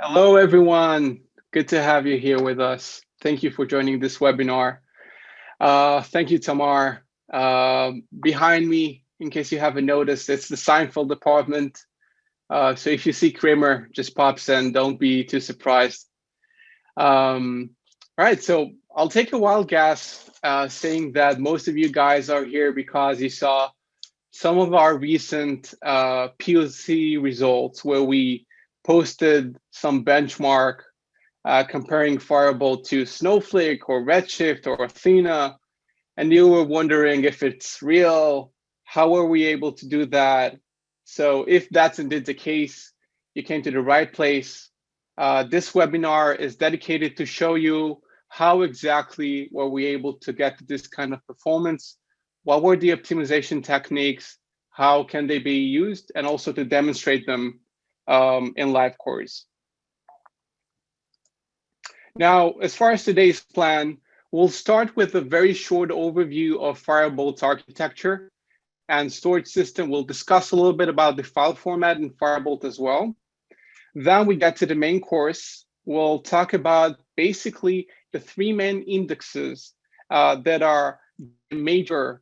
Hello, everyone. Good to have you here with us. Thank you for joining this webinar. Thank you, Tamar. Behind me, in case you haven't noticed, it's the Seinfeld department. So if you see Kramer, just pops in. Don't be too surprised. All right, so I'll take a wild guess saying that most of you guys are here because you saw some of our recent POC results where we posted some benchmark comparing Firebolt to Snowflake or Redshift or Athena, and you were wondering if it's real, how are we able to do that? So if that's indeed the case, you came to the right place. This webinar is dedicated to show you how exactly were we able to get to this kind of performance, what were the optimization techniques, how can they be used, and also to demonstrate them in live queries. Now, as far as today's plan, we'll start with a very short overview of Firebolt's architecture and storage system. We'll discuss a little bit about the file format in Firebolt as well. Then we get to the main course. We'll talk about basically the three main indexes that are major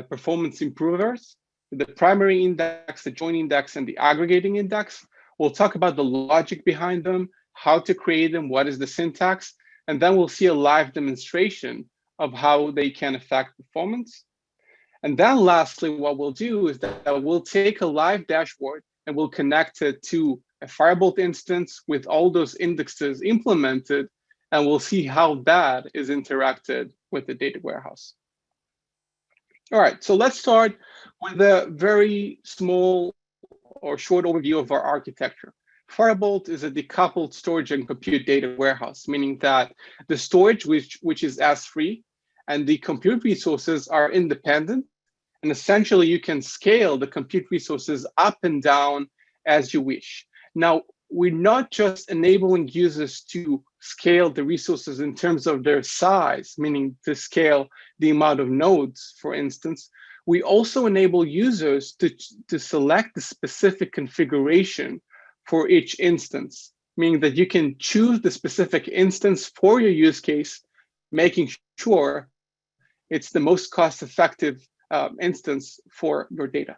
performance improvers: the primary index, the join index, and the aggregating index. We'll talk about the logic behind them, how to create them, what is the syntax, and then we'll see a live demonstration of how they can affect performance. And then lastly, what we'll do is that we'll take a live dashboard and we'll connect it to a Firebolt instance with all those indexes implemented, and we'll see how that is interacted with the data warehouse. All right, so let's start with a very small or short overview of our architecture. Firebolt is a decoupled storage and compute data warehouse, meaning that the storage, which is S3, and the compute resources are independent. And essentially, you can scale the compute resources up and down as you wish. Now, we're not just enabling users to scale the resources in terms of their size, meaning to scale the amount of nodes, for instance. We also enable users to select the specific configuration for each instance, meaning that you can choose the specific instance for your use case, making sure it's the most cost-effective instance for your data.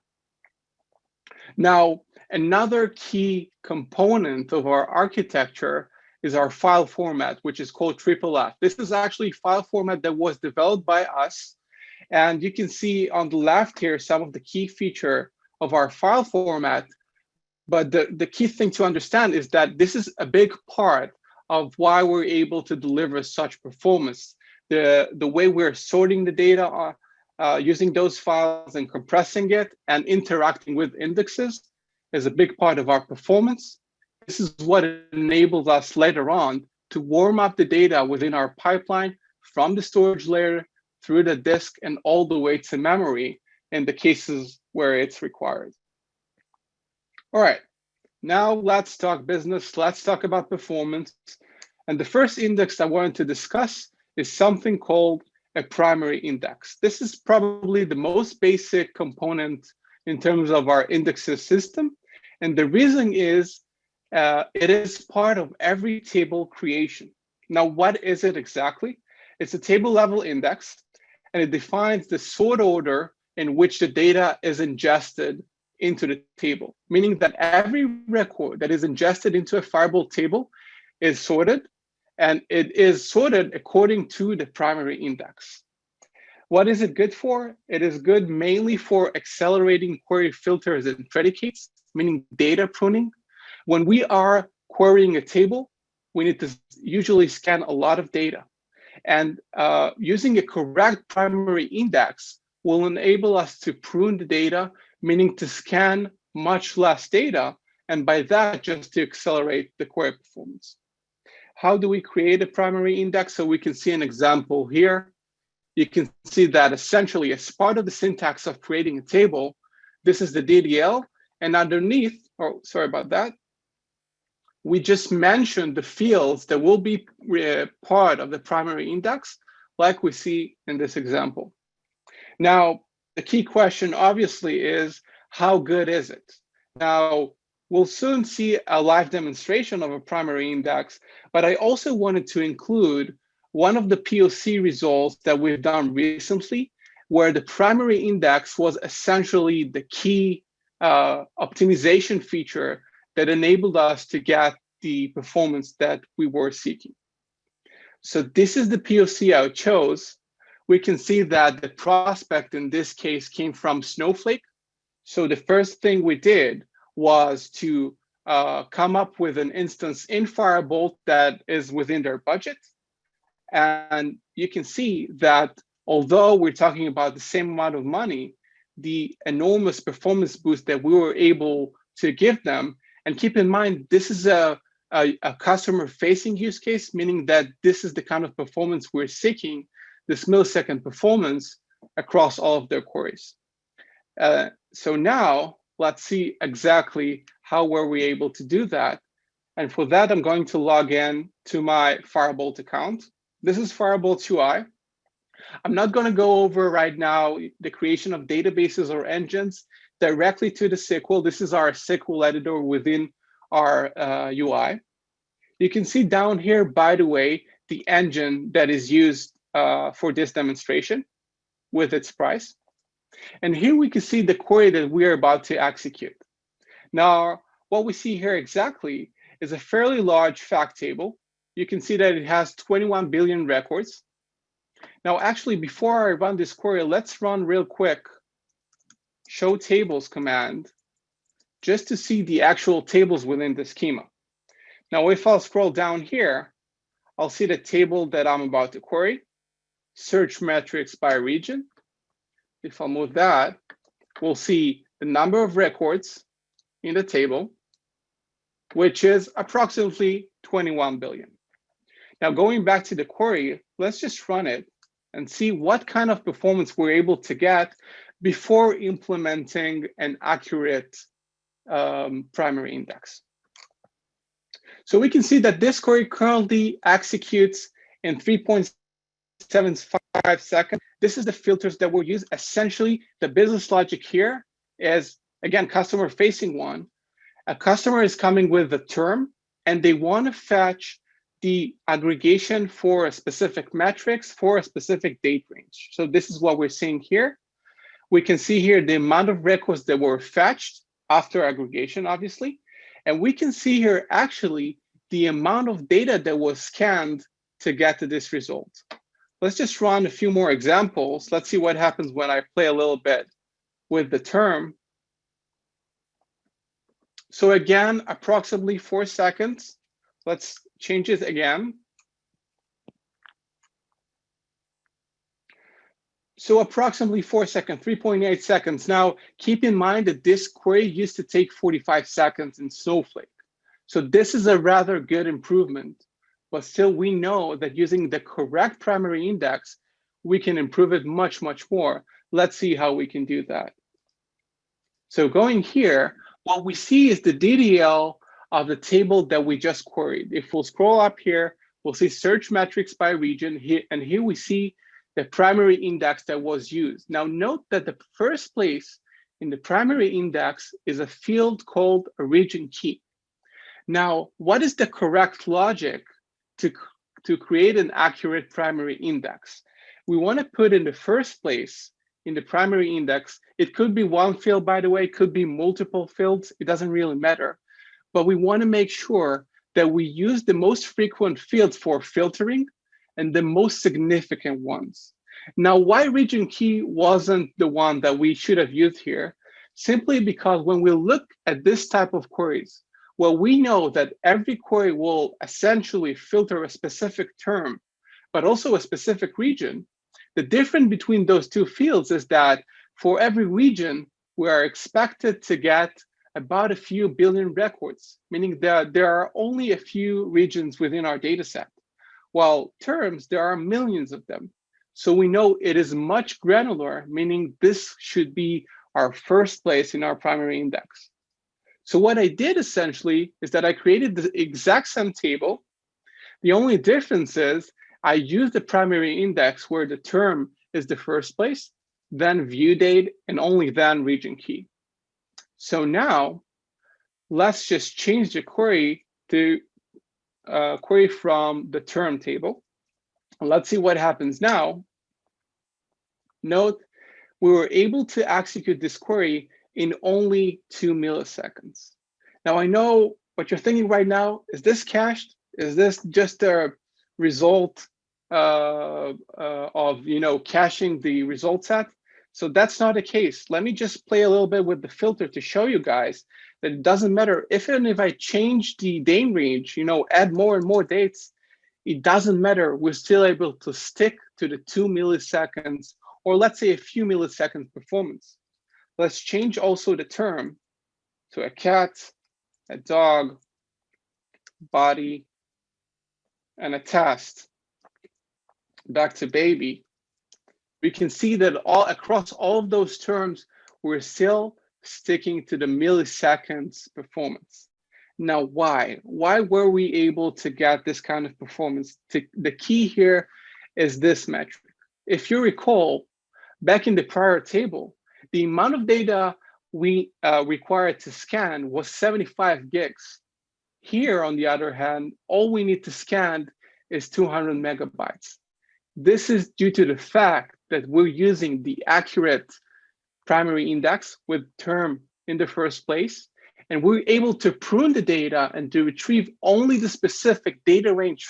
Now, another key component of our architecture is our file format, which is called FFF. This is actually a file format that was developed by us. And you can see on the left here some of the key feature of our file format. But the key thing to understand is that this is a big part of why we're able to deliver such performance. The way we're sorting the data using those files and compressing it and interacting with indexes is a big part of our performance. This is what enables us later on to warm up the data within our pipeline from the storage layer through the disk and all the way to memory in the cases where it's required. All right, now let's talk business. Let's talk about performance. And the first index I wanted to discuss is something called a primary index. This is probably the most basic component in terms of our indexes system. And the reason is it is part of every table creation. Now, what is it exactly? It's a table level index, and it defines the sort order in which the data is ingested into the table, meaning that every record that is ingested into a Firebolt table is sorted, and it is sorted according to the primary index. What is it good for? It is good mainly for accelerating query filters and predicates, meaning data pruning. When we are querying a table, we need to usually scan a lot of data. And using a correct primary index will enable us to prune the data, meaning to scan much less data, and by that, just to accelerate the query performance. How do we create a primary index? So we can see an example here. You can see that essentially as part of the syntax of creating a table, this is the DDL, and underneath, oh, sorry about that, we just mentioned the fields that will be part of the primary index, like we see in this example. Now, the key question obviously is, how good is it? Now, We'll soon see a live demonstration of a primary index, but I also wanted to include one of the POC results that we've done recently, where the primary index was essentially the key optimization feature that enabled us to get the performance that we were seeking. So this is the POC I chose. We can see that the prospect in this case came from Snowflake. So the first thing we did was to come up with an instance in Firebolt that is within their budget. And you can see that although we're talking about the same amount of money, the enormous performance boost that we were able to give them, and keep in mind, this is a customer-facing use case, meaning that this is the kind of performance we're seeking, this millisecond performance across all of their queries. So now let's see exactly how were we able to do that. And for that, I'm going to log in to my Firebolt account. This is Firebolt UI. I'm not going to go over right now the creation of databases or engines directly to the SQL. This is our SQL editor within our UI. You can see down here, by the way, the engine that is used for this demonstration with its price. And here we can see the query that we are about to execute. Now, what we see here exactly is a fairly large fact table. You can see that it has 21 billion records. Now, actually, before I run this query, let's run real quick show tables command just to see the actual tables within the schema. Now, if I'll scroll down here, I'll see the table that I'm about to query, search metrics by region. If I'll move that, we'll see the number of records in the table, which is approximately 21 billion. Now, going back to the query, let's just run it and see what kind of performance we're able to get before implementing an accurate primary index. So we can see that this query currently executes in 3.75 seconds. This is the filters that we'll use. Essentially, the business logic here is, again, customer-facing one. A customer is coming with a term, and they want to fetch the aggregation for a specific metrics for a specific date range. So this is what we're seeing here. We can see here the amount of records that were fetched after aggregation, obviously. And we can see here actually the amount of data that was scanned to get to this result. Let's just run a few more examples. Let's see what happens when I play a little bit with the term. So again, approximately 4 seconds. Let's change it again. So approximately 4 seconds, 3.8 seconds. Now, keep in mind that this query used to take 45 seconds in Snowflake. So this is a rather good improvement, but still we know that using the correct primary index, we can improve it much, much more. Let's see how we can do that. So going here, what we see is the DDL of the table that we just queried. If we'll scroll up here, we'll see search metrics by region here, and here we see the primary index that was used. Now note that the first place in the primary index is a field called a region key. Now, what is the correct logic to create an accurate primary index? We want to put in the first place in the primary index. It could be one field, by the way, it could be multiple fields. It doesn't really matter. But we want to make sure that we use the most frequent fields for filtering and the most significant ones. Now, why region key wasn't the one that we should have used here? Simply because when we look at this type of queries, well, we know that every query will essentially filter a specific term, but also a specific region. The difference between those two fields is that for every region, we are expected to get about a few billion records, meaning that there are only a few regions within our data set. While terms, there are millions of them. So we know it is much granular, meaning this should be our first place in our primary index. So what I did essentially is that I created the exact same table. The only difference is I used the primary index where the term is the first place, then view date, and only then region key. So now let's just change the query to query from the term table. Let's see what happens now. Note, we were able to execute this query in only 2 milliseconds. Now, I know what you're thinking right now. Is this cached? Is this just a result of caching the result set? So that's not the case. Let me just play a little bit with the filter to show you guys that it doesn't matter if I change the date range, add more and more dates, it doesn't matter. We're still able to stick to the 2 milliseconds, or let's say a few milliseconds performance. Let's change also the term to a cat, a dog, body, and a test. Back to baby. We can see that across all of those terms, we're still sticking to the milliseconds performance. Now, why? Why were we able to get this kind of performance? The key here is this metric. If you recall, back in the prior table, the amount of data we required to scan was 75 gigs. Here, on the other hand, all we need to scan is 200 megabytes. This is due to the fact that we're using the accurate primary index with term in the first place, and we're able to prune the data and to retrieve only the specific data range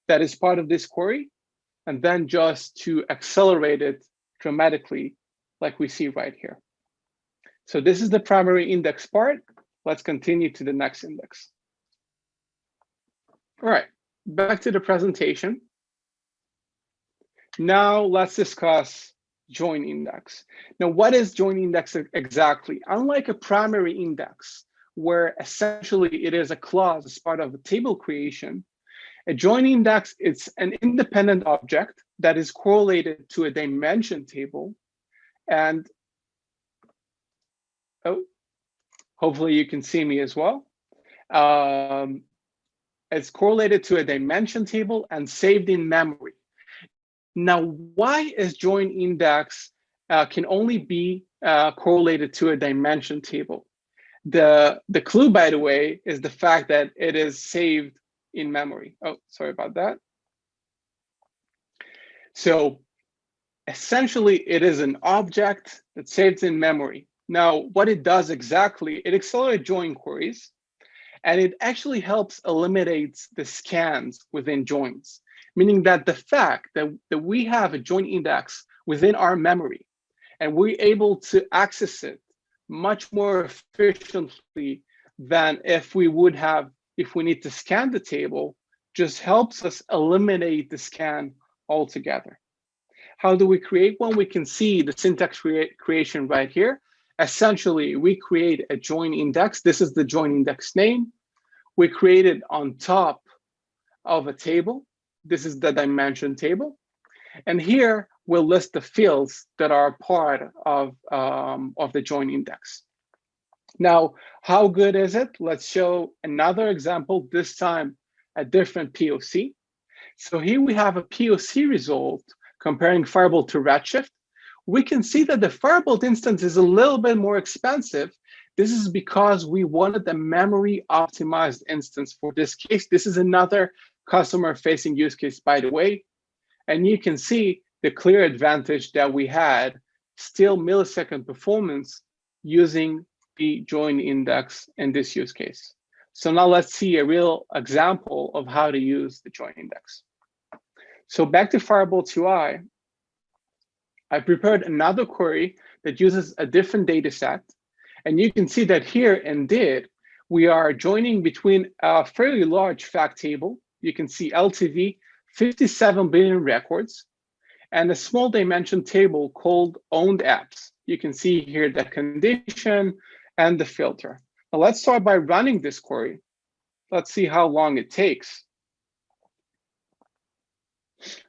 that is part of this query, and then just to accelerate it dramatically like we see right here. So this is the primary index part. Let's continue to the next index. All right, back to the presentation. Now let's discuss join index. Now, what is join index exactly? Unlike a primary index, where essentially it is a clause as part of a table creation, a join index is an independent object that is correlated to a dimension table. And hopefully you can see me as well. It's correlated to a dimension table and saved in memory. Now, why is join index can only be correlated to a dimension table? The clue, by the way, is the fact that it is saved in memory. Oh, sorry about that. So essentially, it is an object that saves in memory. Now, what it does exactly, it accelerates join queries, and it actually helps eliminate the scans within joins, meaning that the fact that we have a join index within our memory, and we're able to access it much more efficiently than if we need to scan the table, just helps us eliminate the scan altogether. How do we create one? We can see the syntax creation right here. Essentially, we create a join index. This is the join index name. We create it on top of a table. This is the dimension table. And here we'll list the fields that are part of the join index. Now, how good is it? Let's show another example, this time a different POC. So here we have a POC result comparing Firebolt to Redshift. We can see that the Firebolt instance is a little bit more expensive. This is because we wanted a memory optimized instance for this case. This is another customer facing use case, by the way. And you can see the clear advantage that we had, still millisecond performance using the join index in this use case. So now let's see a real example of how to use the join index. So back to Firebolt UI, I prepared another query that uses a different data set. And you can see that here indeed, we are joining between a fairly large fact table. You can see LTV, 57 billion records, and a small dimension table called owned apps. You can see here the condition and the filter. Now let's start by running this query. Let's see how long it takes.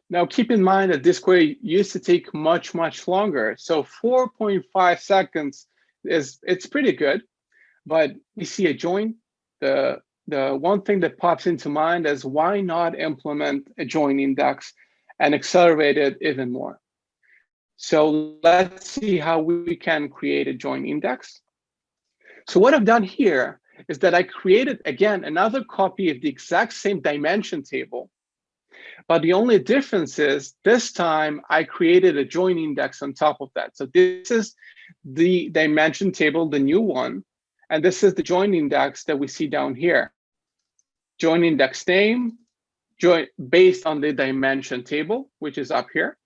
Now keep in mind that this query used to take much, much longer. So 4.5 seconds it's pretty good, but we see a join. The one thing that pops into mind is why not implement a join index and accelerate it even more. So let's see how we can create a join index. So what I've done here is that I created, again, another copy of the exact same dimension table. But the only difference is this time I created a join index on top of that. So this is the dimension table, the new one. And this is the join index that we see down here. Join index name, join based on the dimension table, which is up here.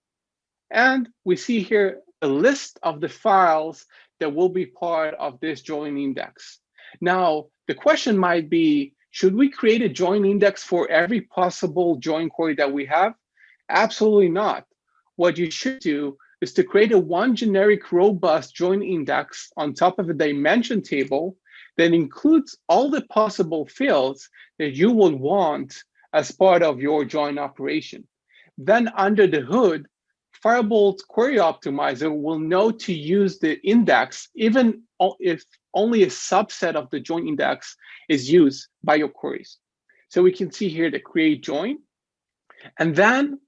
And we see here a list of the files that will be part of this join index. Now, the question might be, should we create a join index for every possible join query that we have? Absolutely not. What you should do is to create a one generic robust join index on top of a dimension table that includes all the possible fields that you will want as part of your join operation. Then under the hood, Firebolt Query Optimizer will know to use the index even if only a subset of the join index is used by your queries. So we can see here the create join. And then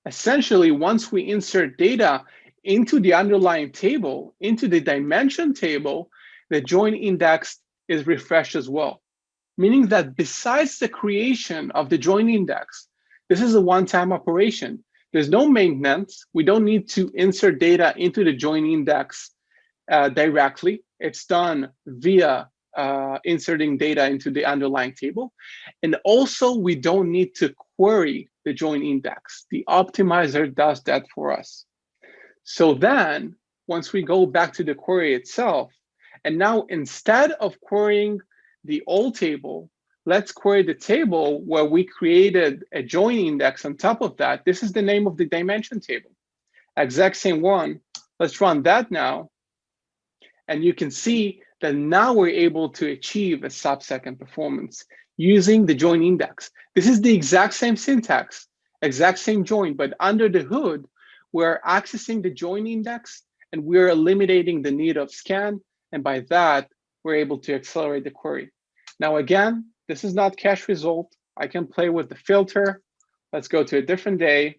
essentially, once we insert data into the underlying table, into the dimension table, the join index is refreshed as well. Meaning that besides the creation of the join index, this is a one-time operation. There's no maintenance. We don't need to insert data into the join index directly. It's done via inserting data into the underlying table. And also, we don't need to query the join index. The optimizer does that for us. So then, once we go back to the query itself, and now instead of querying the old table, let's query the table where we created a join index on top of that. This is the name of the dimension table. Exact same one. Let's run that now. And you can see that now we're able to achieve a sub-second performance using the join index. This is the exact same syntax, exact same join, but under the hood, we're accessing the join index and we're eliminating the need of scan. And by that, we're able to accelerate the query. Now, again, this is not cache result. I can play with the filter. Let's go to a different day,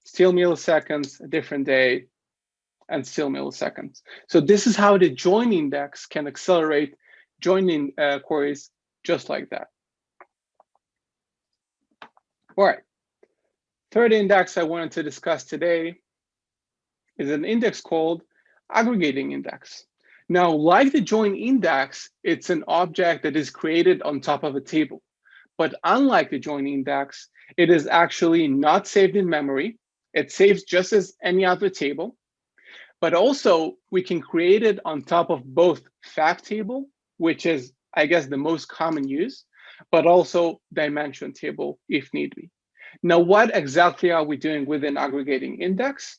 still milliseconds, a different day, and still milliseconds. So this is how the join index can accelerate joining queries just like that. All right. Third index I wanted to discuss today is an index called Aggregating index. Now, like the join index, it's an object that is created on top of a table. But unlike the join index, it is actually not saved in memory. It saves just as any other table. But also, we can create it on top of both fact table, which is, I guess, the most common use, but also dimension table if need be. Now, what exactly are we doing with an aggregating index?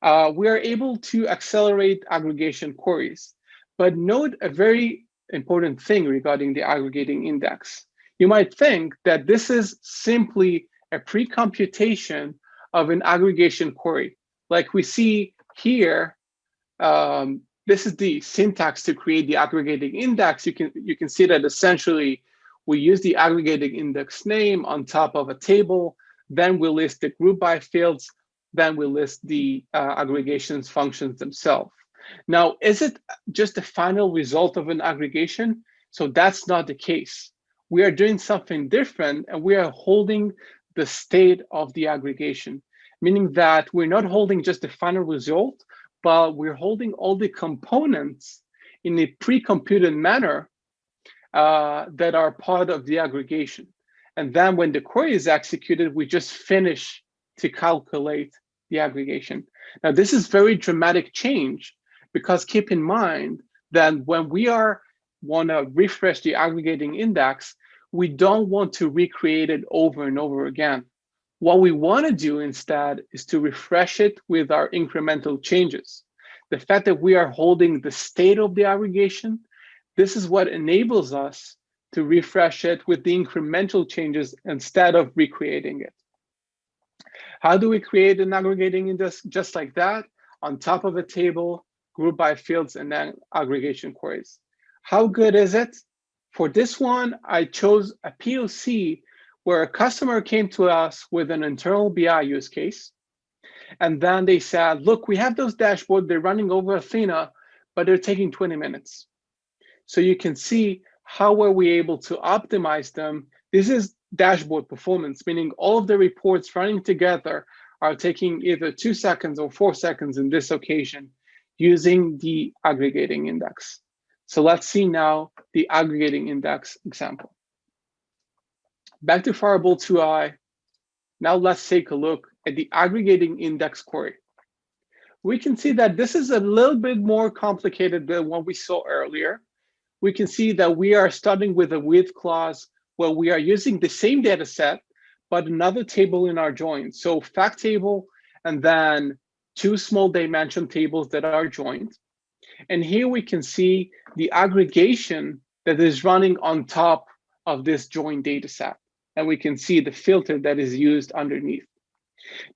We are able to accelerate aggregation queries. But note a very important thing regarding the aggregating index. You might think that this is simply a pre-computation of an aggregation query. Like we see here, this is the syntax to create the aggregating index. You can see that essentially we use the aggregating index name on top of a table, then we list the group by fields, then we list the aggregations functions themselves. Now, is it just the final result of an aggregation? So that's not the case. We are doing something different and we are holding the state of the aggregation, meaning that we're not holding just the final result, but we're holding all the components in a pre-computed manner that are part of the aggregation. And then when the query is executed, we just finish to calculate the aggregation. Now, this is very dramatic change because keep in mind that when we want to refresh the aggregating index, we don't want to recreate it over and over again. What we want to do instead is to refresh it with our incremental changes. The fact that we are holding the state of the aggregation, this is what enables us to refresh it with the incremental changes instead of recreating it. How do we create an aggregating index? Just like that, on top of a table, group by fields, and then aggregation queries. How good is it? For this one, I chose a POC where a customer came to us with an internal BI use case. And then they said, look, we have those dashboards, they're running over Athena, but they're taking 20 minutes. So you can see how were we able to optimize them? This is dashboard performance, meaning all of the reports running together are taking either 2 seconds or 4 seconds in this occasion using the aggregating index. So let's see now the aggregating index example. Back to Firebolt 2i. Now let's take a look at the aggregating index query. We can see that this is a little bit more complicated than what we saw earlier. We can see that we are starting with a with clause where we are using the same data set, but another table in our join. So fact table, and then 2 small dimension tables that are joined. And here we can see the aggregation that is running on top of this joined data set. And we can see the filter that is used underneath.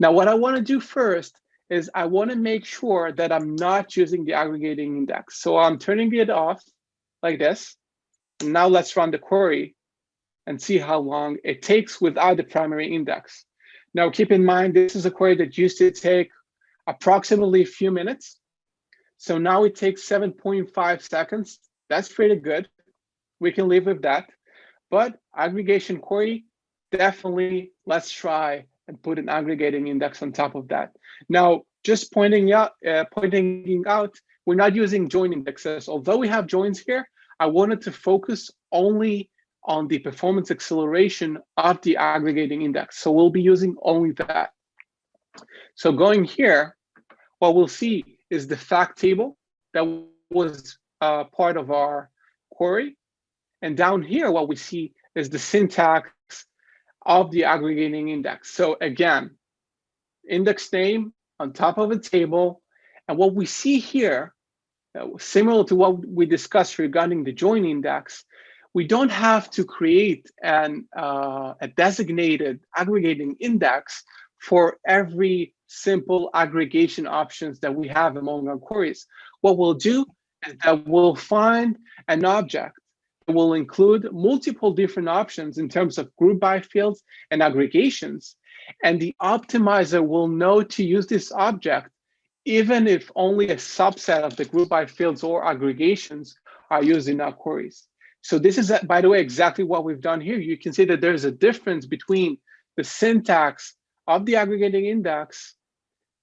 Now, what I want to do first is I want to make sure that I'm not using the aggregating index. So I'm turning it off like this. And now let's run the query and see how long it takes without the primary index. Now, keep in mind, this is a query that used to take approximately a few minutes. So now it takes 7.5 seconds. That's pretty good. We can live with that. But aggregation query, definitely let's try and put an aggregating index on top of that. Now, just pointing out, we're not using join indexes. Although we have joins here, I wanted to focus only on the performance acceleration of the aggregating index. So we'll be using only that. So going here, what we'll see is the fact table that was part of our query. And down here, what we see is the syntax of the aggregating index. So again, index name on top of a table. And what we see here, similar to what we discussed regarding the join index, we don't have to create a designated aggregating index for every simple aggregation options that we have among our queries. What we'll do is that we'll find an object that will include multiple different options in terms of group by fields and aggregations. And the optimizer will know to use this object even if only a subset of the group by fields or aggregations are used in our queries. So this is, by the way, exactly what we've done here. You can see that there's a difference between the syntax of the aggregating index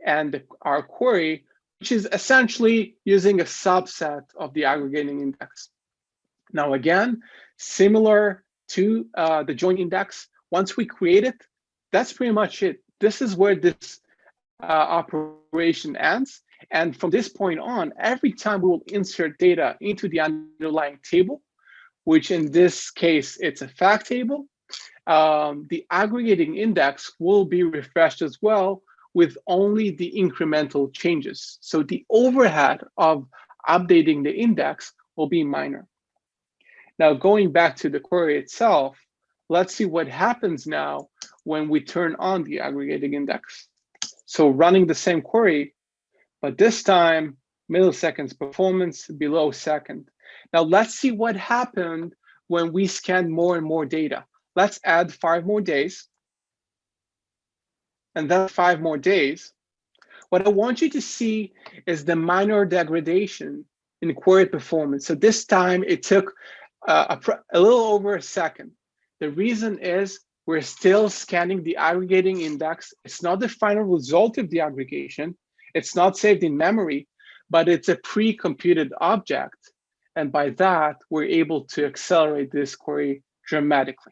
and our query, which is essentially using a subset of the aggregating index. Now, again, similar to the join index, once we create it, that's pretty much it. This is where this operation ends. And from this point on, every time we will insert data into the underlying table, which in this case, it's a fact table, the aggregating index will be refreshed as well with only the incremental changes. So the overhead of updating the index will be minor. Now, going back to the query itself, let's see what happens now when we turn on the aggregating index. So running the same query, but this time, milliseconds performance below second. Now let's see what happened when we scan more and more data. Let's add 5 more days. And then 5 more days. What I want you to see is the minor degradation in query performance. So this time it took a little over a second. The reason is we're still scanning the aggregating index. It's not the final result of the aggregation. It's not saved in memory, but it's a pre-computed object. And by that, we're able to accelerate this query dramatically.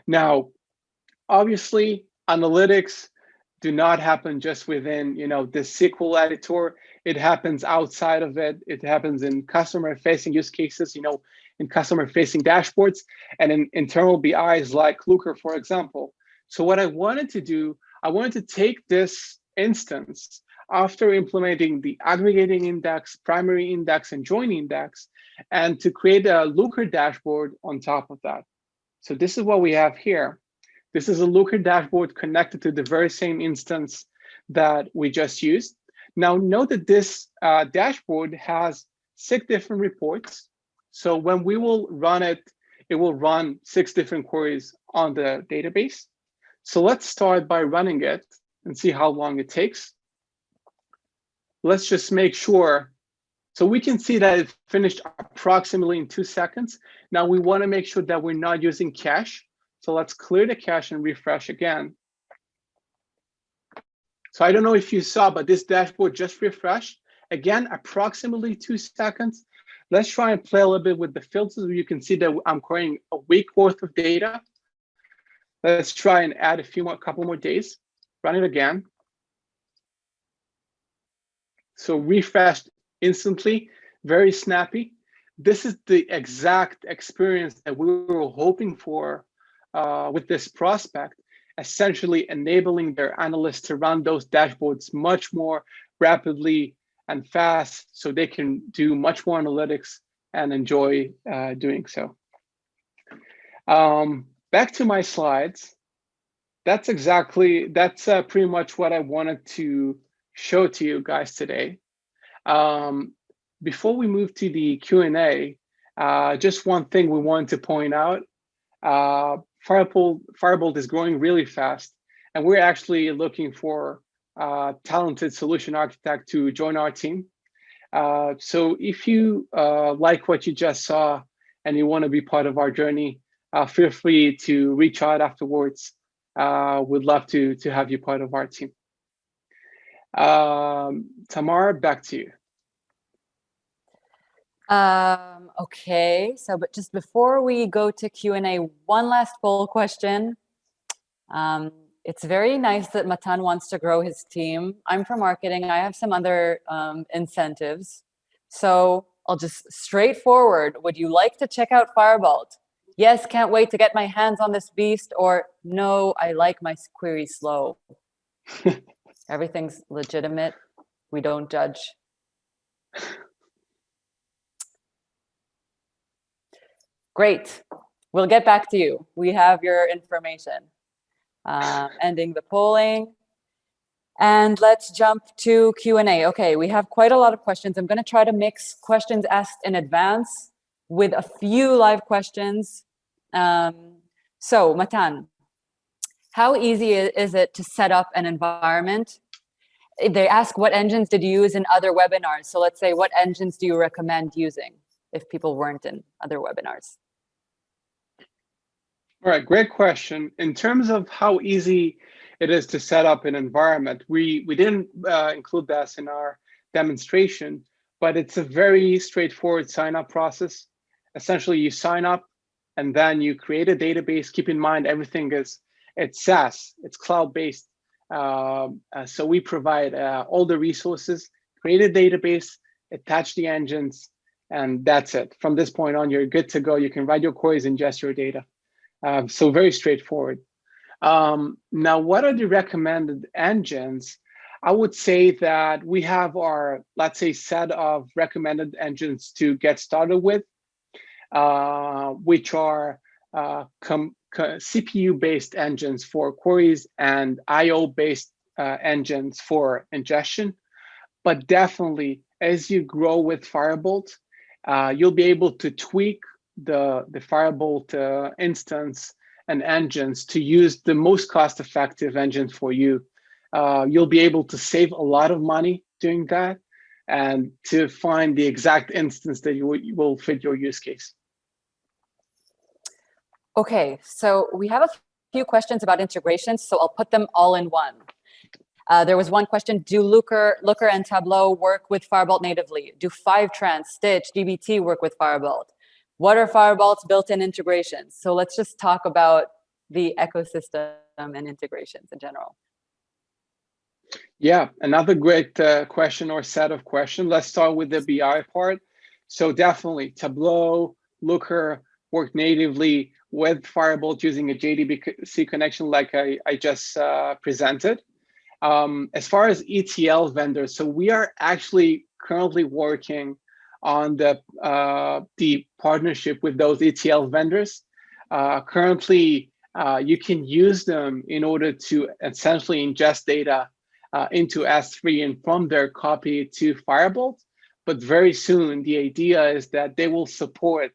Now, obviously, analytics do not happen just within, the SQL editor. It happens outside of it. It happens in customer-facing use cases, in customer-facing dashboards, and in internal BIs like Looker, for example. So what I wanted to do, I wanted to take this instance after implementing the aggregating index, primary index, and join index, and to create a Looker dashboard on top of that. So this is what we have here. This is a Looker dashboard connected to the very same instance that we just used. Now note that this dashboard has 6 different reports. So when we will run it, it will run 6 different queries on the database. So let's start by running it and see how long it takes. Let's just make sure So we can see that it finished approximately in 2 seconds. Now we want to make sure that we're not using cache. So let's clear the cache and refresh again. So I don't know if you saw, but this dashboard just refreshed. Again, approximately 2 seconds. Let's try and play a little bit with the filters. You can see that I'm querying a week worth of data. Let's try and add a couple more days. Run it again. So refreshed instantly, very snappy. This is the exact experience that we were hoping for with this prospect, essentially enabling their analysts to run those dashboards much more rapidly and fast so they can do much more analytics and enjoy doing so. Back to my slides. That's pretty much what I wanted to show to you guys today. Before we move to the Q&A, just one thing we wanted to point out. Firebolt is growing really fast, and we're actually looking for a talented solution architect to join our team. So if you like what you just saw and you want to be part of our journey, feel free to reach out afterwards. We'd love to have you part of our team. Tamara, back to you. Okay, so but just before we go to Q&A, one last poll question. It's very nice that Matan wants to grow his team. I'm from marketing. I have some other incentives. So I'll just straightforward. Would you like to check out Firebolt? Yes, can't wait to get my hands on this beast. Or no, I like my query slow. Everything's legitimate. We don't judge. Great. We'll get back to you. We have your information. Ending the polling. And let's jump to Q&A. Okay, we have quite a lot of questions. I'm going to try to mix questions asked in advance with a few live questions. So, Matan, how easy is it to set up an environment? They ask what engines did you use in other webinars. So let's say, what engines do you recommend using if people weren't in other webinars? All right, great question. In terms of how easy it is to set up an environment, we didn't include that in our demonstration, but it's a very straightforward sign-up process. Essentially, you sign up and then you create a database. Keep in mind, it's SaaS, it's cloud-based. So we provide all the resources, create a database, attach the engines, and that's it. From this point on, you're good to go. You can write your queries, ingest your data. So very straightforward. Now, what are the recommended engines? I would say that we have our, let's say, set of recommended engines to get started with, which are CPU-based engines for queries and IO-based engines for ingestion. But definitely, as you grow with Firebolt, you'll be able to tweak the Firebolt instance and engines to use the most cost-effective engine for you. You'll be able to save a lot of money doing that and to find the exact instance that will fit your use case. Okay, so we have a few questions about integrations, so I'll put them all in one. There was one question, do Looker and Tableau work with Firebolt natively? Do Fivetran, Stitch, DBT work with Firebolt? What are Firebolt's built-in integrations? So let's just talk about the ecosystem and integrations in general. Yeah, another great question or set of questions. Let's start with the BI part. So definitely Tableau, Looker work natively with Firebolt using a JDBC connection like I just presented. As far as ETL vendors, so we are actually currently working on the partnership with those ETL vendors. Currently, you can use them in order to essentially ingest data into S3 and from there copy to Firebolt. But very soon, the idea is that they will support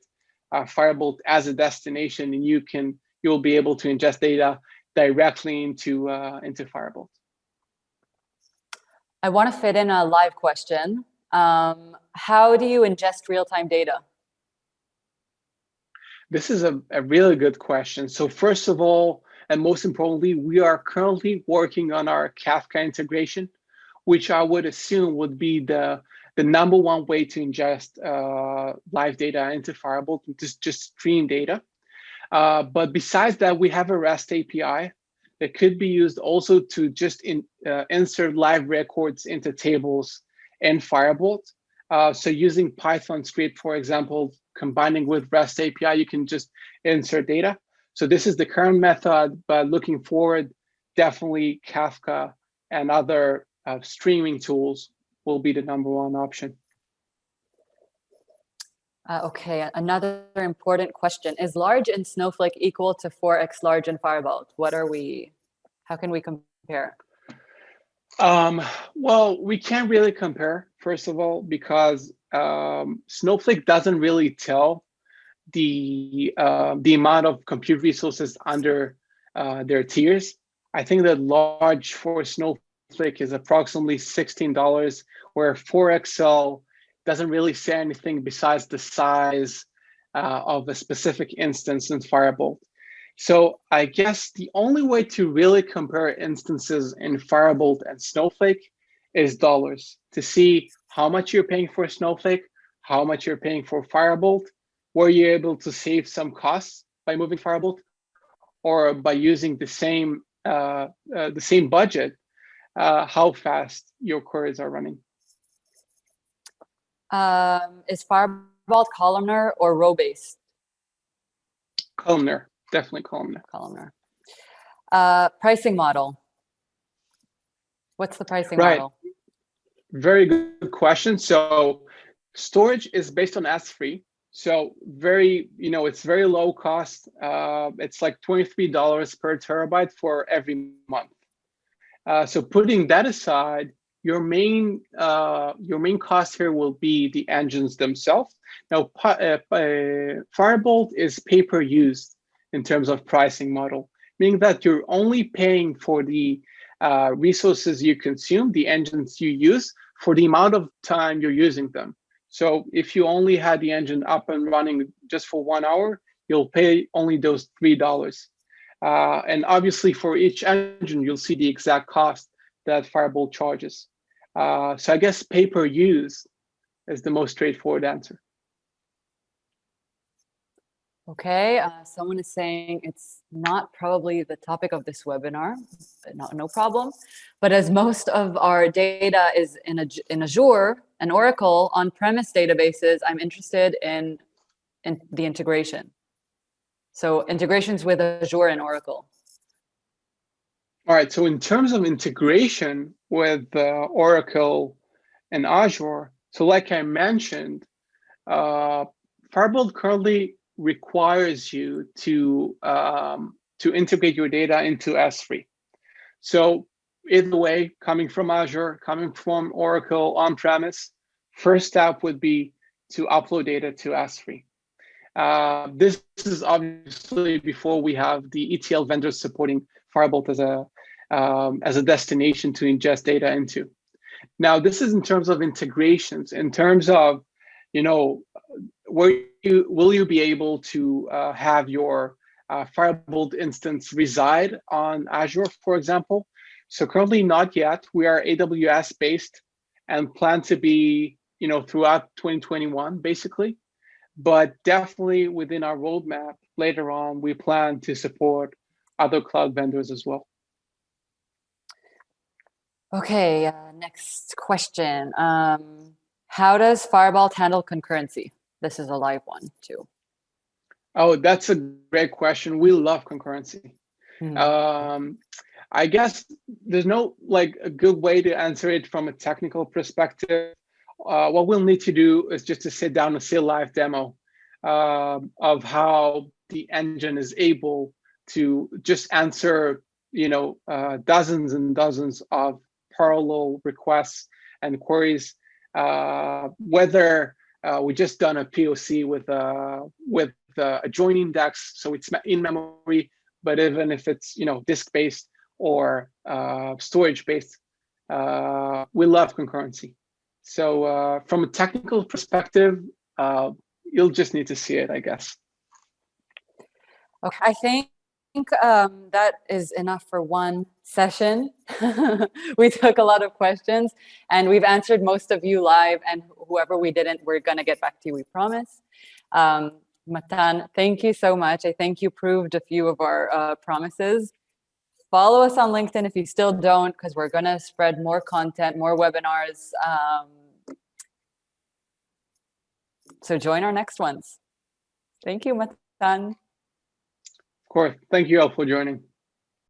Firebolt as a destination, and you'll be able to ingest data directly into Firebolt. I want to fit in a live question. How how do you ingest real-time data? This is a really good question. So first of all, and most importantly, we are currently working on our Kafka integration, which I would assume would be the number one way to ingest live data into Firebolt, just stream data. But besides that, we have a REST API that could be used also to just insert live records into tables in Firebolt. So using Python script, for example, combining with REST API, you can just insert data. So this is the current method, but looking forward, definitely Kafka and other streaming tools will be the number one option. Okay, another important question. Is large in Snowflake equal to 4x large in Firebolt? How can we compare? Well, we can't really compare, first of all, because Snowflake doesn't really tell the amount of compute resources under their tiers. I think that large for Snowflake is approximately $16, where 4XL doesn't really say anything besides the size of a specific instance in Firebolt. So I guess the only way to really compare instances in Firebolt and Snowflake is dollars, to see how much you're paying for Snowflake, how much you're paying for Firebolt, were you able to save some costs by moving Firebolt, or by using the same budget, how fast your queries are running. Is Firebolt columnar or row-based? Columnar, definitely columnar. Columnar. Pricing model. What's the pricing model? Very good question. So storage is based on S3. So it's very low cost. It's like $23 per terabyte for every month. So putting that aside, your main cost here will be the engines themselves. Now, Firebolt is pay per use in terms of pricing model, meaning that you're only paying for the resources you consume, the engines you use, for the amount of time you're using them. So if you only had the engine up and running just for 1 hour, you'll pay only those $3. And obviously for each engine, you'll see the exact cost that Firebolt charges. So I guess pay per use is the most straightforward answer. Okay, someone is saying it's not probably the topic of this webinar, but no problem. But as most of our data is in Azure and Oracle on-premise databases, I'm interested in the integration. So integrations with Azure and Oracle. All right, so in terms of integration with Oracle and Azure, so like I mentioned, Firebolt currently requires you to integrate your data into S3. So either way, coming from Azure, coming from Oracle on-premise, first step would be to upload data to S3. This is obviously before we have the ETL vendors supporting Firebolt as a destination to ingest data into. Now, this is in terms of integrations. In terms of, will you be able to have your Firebolt instance reside on Azure, for example? So currently not yet. We are AWS based and plan to be, throughout 2021, basically. But definitely within our roadmap later on, we plan to support other cloud vendors as well. Okay, next question. How does Firebolt handle concurrency? This is a live one too. Oh, that's a great question. We love concurrency. I guess there's no a good way to answer it from a technical perspective. What we'll need to do is just to sit down and see a live demo of how the engine is able to just answer, dozens and dozens of parallel requests and queries. Whether we just done a POC with a join index, so it's in memory, but even if it's disk-based or storage-based, we love concurrency. So from a technical perspective, you'll just need to see it, I guess. Okay, I think that is enough for one session. We took a lot of questions and we've answered most of you live, and whoever we didn't, we're gonna get back to you, we promise. Matan, thank you so much. I think you proved a few of our promises. Follow us on LinkedIn if you still don't, because we're gonna spread more content, more webinars. So join our next ones. Thank you, Matan. Of course. Thank you all for joining.